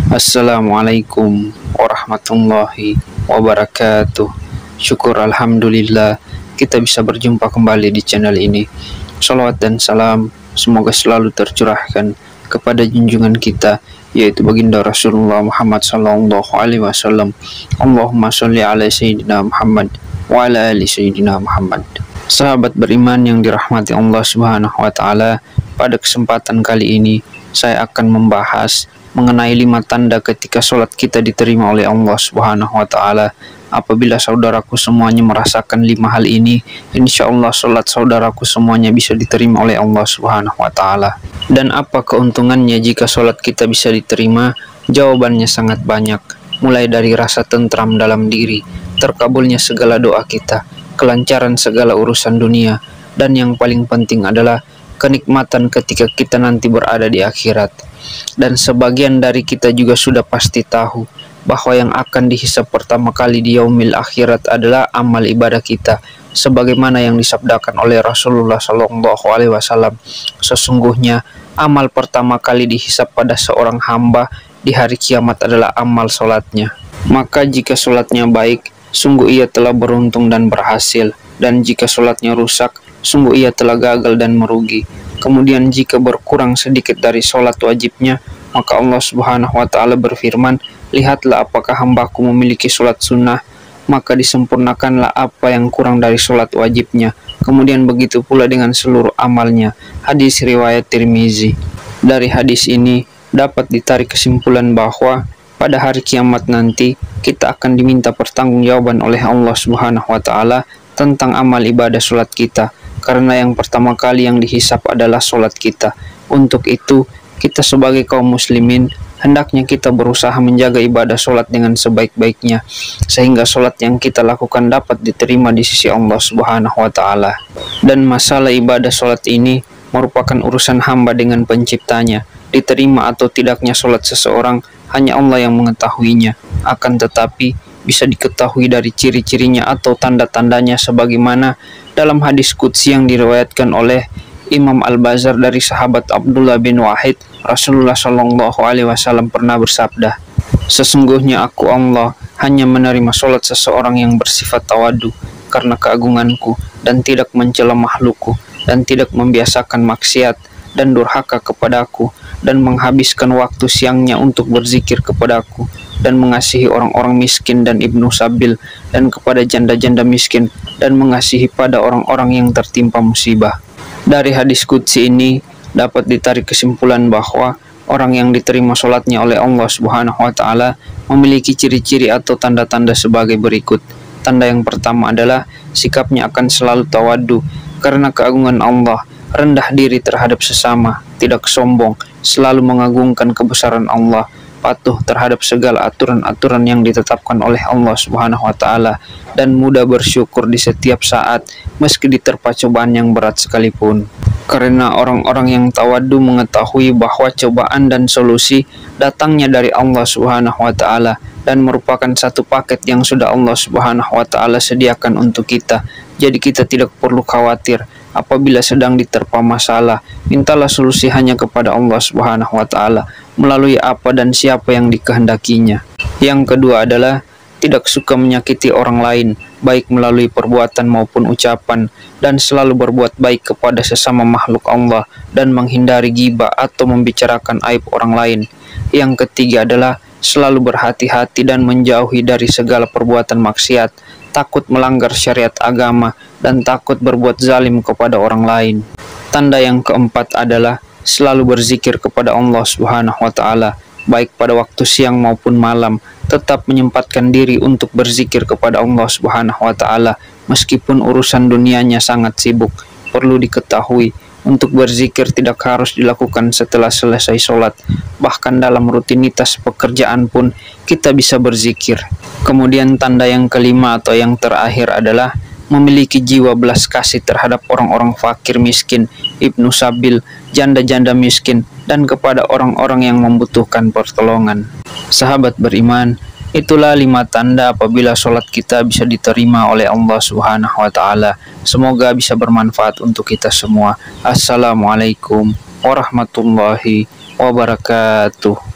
Assalamualaikum warahmatullahi wabarakatuh. Syukur alhamdulillah kita bisa berjumpa kembali di channel ini. Shalawat dan salam semoga selalu tercurahkan kepada junjungan kita, yaitu baginda Rasulullah Muhammad sallallahu alaihi wasallam. Allahumma sholli ala sayyidina Muhammad wa ala ali sayyidina Muhammad. Sahabat beriman yang dirahmati Allah Subhanahu wa taala, pada kesempatan kali ini saya akan membahas mengenai 5 tanda ketika sholat kita diterima oleh Allah Subhanahu wa taala. Apabila saudaraku semuanya merasakan 5 hal ini, insya Allah sholat saudaraku semuanya bisa diterima oleh Allah Subhanahu wa taala. Dan apa keuntungannya jika sholat kita bisa diterima? Jawabannya sangat banyak, mulai dari rasa tentram dalam diri, terkabulnya segala doa kita, kelancaran segala urusan dunia, dan yang paling penting adalah kenikmatan ketika kita nanti berada di akhirat. Dan sebagian dari kita juga sudah pasti tahu bahwa yang akan dihisab pertama kali di yaumil akhirat adalah amal ibadah kita, sebagaimana yang disabdakan oleh Rasulullah Shallallahu Alaihi Wasallam. Sesungguhnya amal pertama kali dihisab pada seorang hamba di hari kiamat adalah amal sholatnya. Maka jika sholatnya baik, sungguh ia telah beruntung dan berhasil, dan jika sholatnya rusak, sungguh ia telah gagal dan merugi. Kemudian jika berkurang sedikit dari sholat wajibnya, maka Allah Subhanahu wa taala berfirman, lihatlah apakah hambaku memiliki sholat sunnah, maka disempurnakanlah apa yang kurang dari sholat wajibnya. Kemudian begitu pula dengan seluruh amalnya. Hadis riwayat Tirmizi. Dari hadis ini dapat ditarik kesimpulan bahwa pada hari kiamat nanti kita akan diminta pertanggungjawaban oleh Allah Subhanahu wa taala tentang amal ibadah sholat kita, karena yang pertama kali yang dihisap adalah sholat kita. Untuk itu, kita sebagai kaum muslimin hendaknya kita berusaha menjaga ibadah sholat dengan sebaik-baiknya, sehingga sholat yang kita lakukan dapat diterima di sisi Allah Subhanahu wa taala. Dan masalah ibadah sholat ini merupakan urusan hamba dengan penciptanya. Diterima atau tidaknya sholat seseorang hanya Allah yang mengetahuinya. Akan tetapi bisa diketahui dari ciri-cirinya atau tanda-tandanya, sebagaimana dalam hadis qudsi yang diriwayatkan oleh Imam Al-Bazar dari sahabat Abdullah bin Wahid. Rasulullah Shallallahu Alaihi Wasallam pernah bersabda, sesungguhnya aku Allah hanya menerima sholat seseorang yang bersifat tawadu karena keagunganku, dan tidak mencela makhlukku, dan tidak membiasakan maksiat dan durhaka kepadaku, dan menghabiskan waktu siangnya untuk berzikir kepadaku, dan mengasihi orang-orang miskin dan ibnu sabil, dan kepada janda-janda miskin, dan mengasihi pada orang-orang yang tertimpa musibah. Dari hadis qudsi ini dapat ditarik kesimpulan bahwa orang yang diterima sholatnya oleh Allah Subhanahu wa taala memiliki ciri-ciri atau tanda-tanda sebagai berikut. Tanda yang pertama adalah sikapnya akan selalu tawadu karena keagungan Allah, rendah diri terhadap sesama, tidak sombong, selalu mengagungkan kebesaran Allah, patuh terhadap segala aturan-aturan yang ditetapkan oleh Allah Subhanahu wa taala, dan mudah bersyukur di setiap saat meski diterpa cobaan yang berat sekalipun. Karena orang-orang yang tawadu mengetahui bahwa cobaan dan solusi datangnya dari Allah Subhanahu wa taala dan merupakan satu paket yang sudah Allah Subhanahu wa taala sediakan untuk kita. Jadi kita tidak perlu khawatir apabila sedang diterpa masalah. Mintalah solusi hanya kepada Allah Subhanahu wa taala melalui apa dan siapa yang dikehendakinya. Yang kedua adalah tidak suka menyakiti orang lain, baik melalui perbuatan maupun ucapan, dan selalu berbuat baik kepada sesama makhluk Allah, dan menghindari ghibah atau membicarakan aib orang lain. Yang ketiga adalah selalu berhati-hati dan menjauhi dari segala perbuatan maksiat, takut melanggar syariat agama, dan takut berbuat zalim kepada orang lain. Tanda yang keempat adalah selalu berzikir kepada Allah Subhanahu wa taala, baik pada waktu siang maupun malam. Tetap menyempatkan diri untuk berzikir kepada Allah Subhanahu wa taala meskipun urusan dunianya sangat sibuk. Perlu diketahui, untuk berzikir tidak harus dilakukan setelah selesai sholat, bahkan dalam rutinitas pekerjaan pun kita bisa berzikir. Kemudian tanda yang kelima atau yang terakhir adalah memiliki jiwa belas kasih terhadap orang-orang fakir miskin, ibnu sabil, janda-janda miskin, dan kepada orang-orang yang membutuhkan pertolongan. Sahabat beriman, itulah 5 tanda apabila sholat kita bisa diterima oleh Allah Subhanahu wa taala. Semoga bisa bermanfaat untuk kita semua. Assalamualaikum warahmatullahi wabarakatuh.